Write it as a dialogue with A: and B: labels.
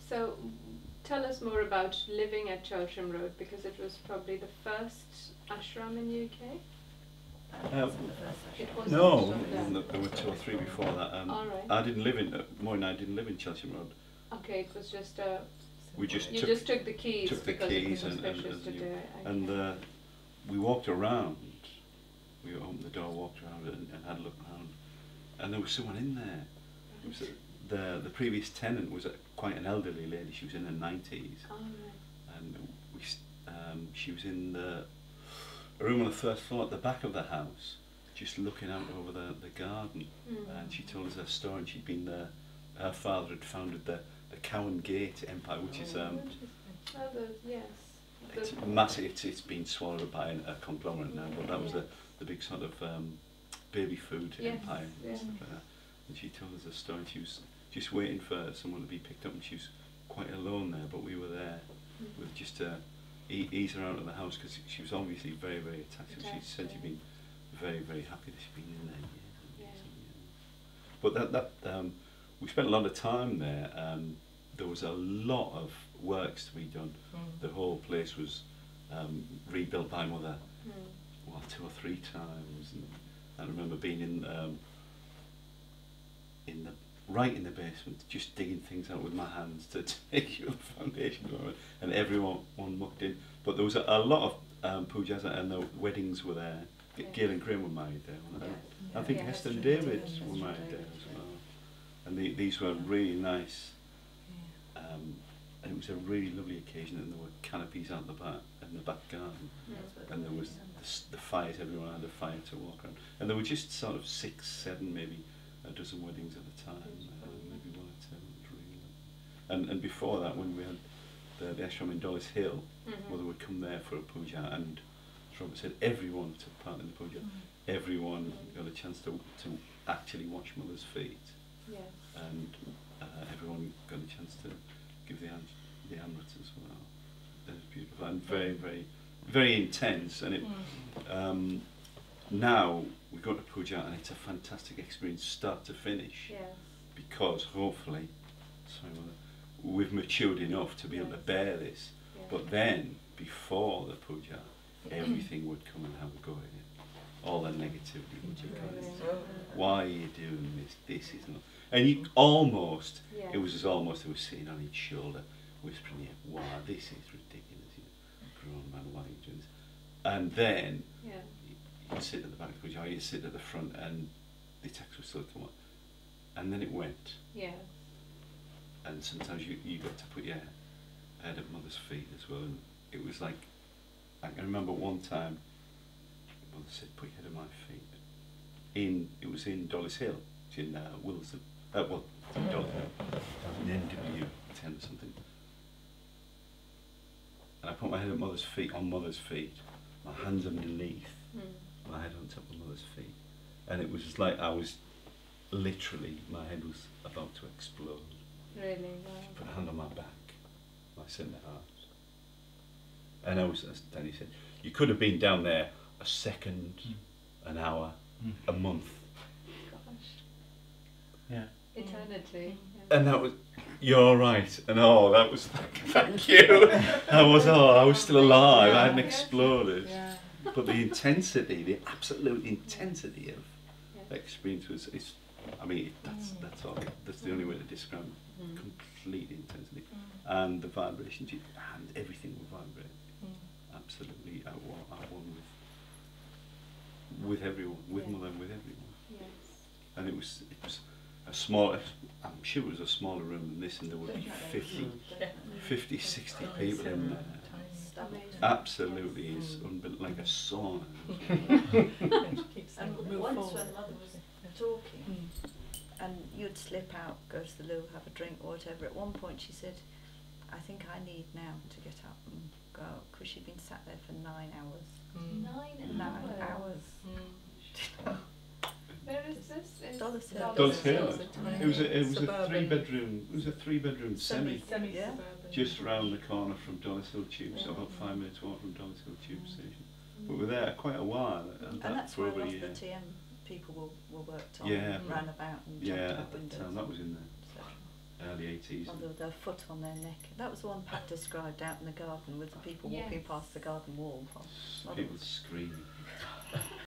A: So tell us more about living at Chelsham Road, because it was probably the first ashram in UK. It was
B: No,
A: no.
B: there were 2 or 3 before that.
A: All right.
B: I didn't live in Maureen and I didn't live in Chelsham Road.
A: Okay, it was just a.
B: We just
A: you
B: took,
A: just took the keys.
B: took the
A: because
B: keys
A: it was
B: and
A: auspicious to do it. Okay.
B: and we walked around. We opened the door, walked around, and had a look around, and there was someone in there. It was the previous tenant was quite an elderly lady. She was in her 90s,
A: All right.
B: and she was in the room on the first floor at the back of the house, just looking out over the garden. And she told us her story. And she'd been there. Her father had founded the Cowan Gate Empire, which is
A: Yes.
B: it's massive. It's been swallowed up by a conglomerate now, but that was the big sort of baby food empire and stuff like that. And she told us a story. She was just waiting for someone to be picked up, and she was quite alone there. But we were there with just to ease her out of the house, because she was obviously very, very attached. She said she'd been very, very happy that she'd been in there. But we spent a lot of time there. There was a lot of works to be done. The whole place was rebuilt by Mother, 2 or 3 times. And I remember being right in the basement, just digging things out with my hands to take the foundation for it, and everyone mucked in. But there was a lot of pujas, and the weddings were there. Gail and Graham were married there. I think Hester and David were married there as well. And these were really nice. And it was a really lovely occasion, and there were canopies out the back in the back garden, and there was the fires. Everyone had a fire to walk around, and there were just sort of 6, 7, maybe a dozen weddings at a time, maybe 1 or 2. It was really lovely. And before that, when we had the ashram in Dollis Hill, Mother would come there for a puja, and as Robert said, everyone took part in the puja. Everyone got a chance to actually wash Mother's feet, and everyone got a chance to give the amrit as well. It was beautiful and very, very, very intense. And it now we go to puja, and it's a fantastic experience, start to finish. Because hopefully, sorry, Mother, we've matured enough to be able to bear this. But then, before the puja, everything would come and have a go at it. All the negativity would be coming. Why are you doing this? This is not. And you almost, it was sitting on each shoulder, whispering, wow, this is ridiculous. Grown man, why are you doing this? And then, you'd sit at the back of the puja, you'd sit at the front, and the text would still come up. And then it went. And sometimes you got to put your head at Mother's feet as well. And it was like, I can remember one time, Mother said, put your head at my feet. It was in Dollis Hill, in Wilson. Dollis Hill, in NW 10 or something. And I put my head at Mother's feet, on Mother's feet, my hands underneath, my head on top of Mother's feet. And it was just like I was literally, my head was about to explode.
A: Really? Wow.
B: Put a hand on my back, my centre heart. And I was, as Danny said, you could have been down there a second, an hour, a month.
A: Gosh. Eternity.
B: And that was, you're right, and that was, thank you. I was still alive, I hadn't exploded. But the intensity, the absolute intensity of the experience was, that's the only way to describe it. Complete intensity. And the vibrations, and everything would vibrate. Absolutely at one with everyone, with Mother and with everyone. And it was a small, I'm sure it was a smaller room than this, and there would be 50, 60 people in there. Absolutely, it's like a sauna.
C: And once when Mother was talking, and you'd slip out, go to the loo, have a drink or whatever, at one point she said, I think I need now to get up and go, because she'd been sat there for 9 hours. 9 hours.
A: Where is this?
C: Dollis Hill.
B: Dollis Hill. It was a 3-bedroom. It was a 3-bedroom semi. Just round the corner from Dollis Hill Tube, so about 5 minutes walk from Dollis Hill Tube Station. But we were there quite a while.
C: And that's where a lot of the TM people were worked on, ran about and jumped out windows.
B: That was in there. early 80s.
C: Well, with their foot on their neck. That was the one Pat described out in the garden with the people walking past the garden wall.
B: People screaming.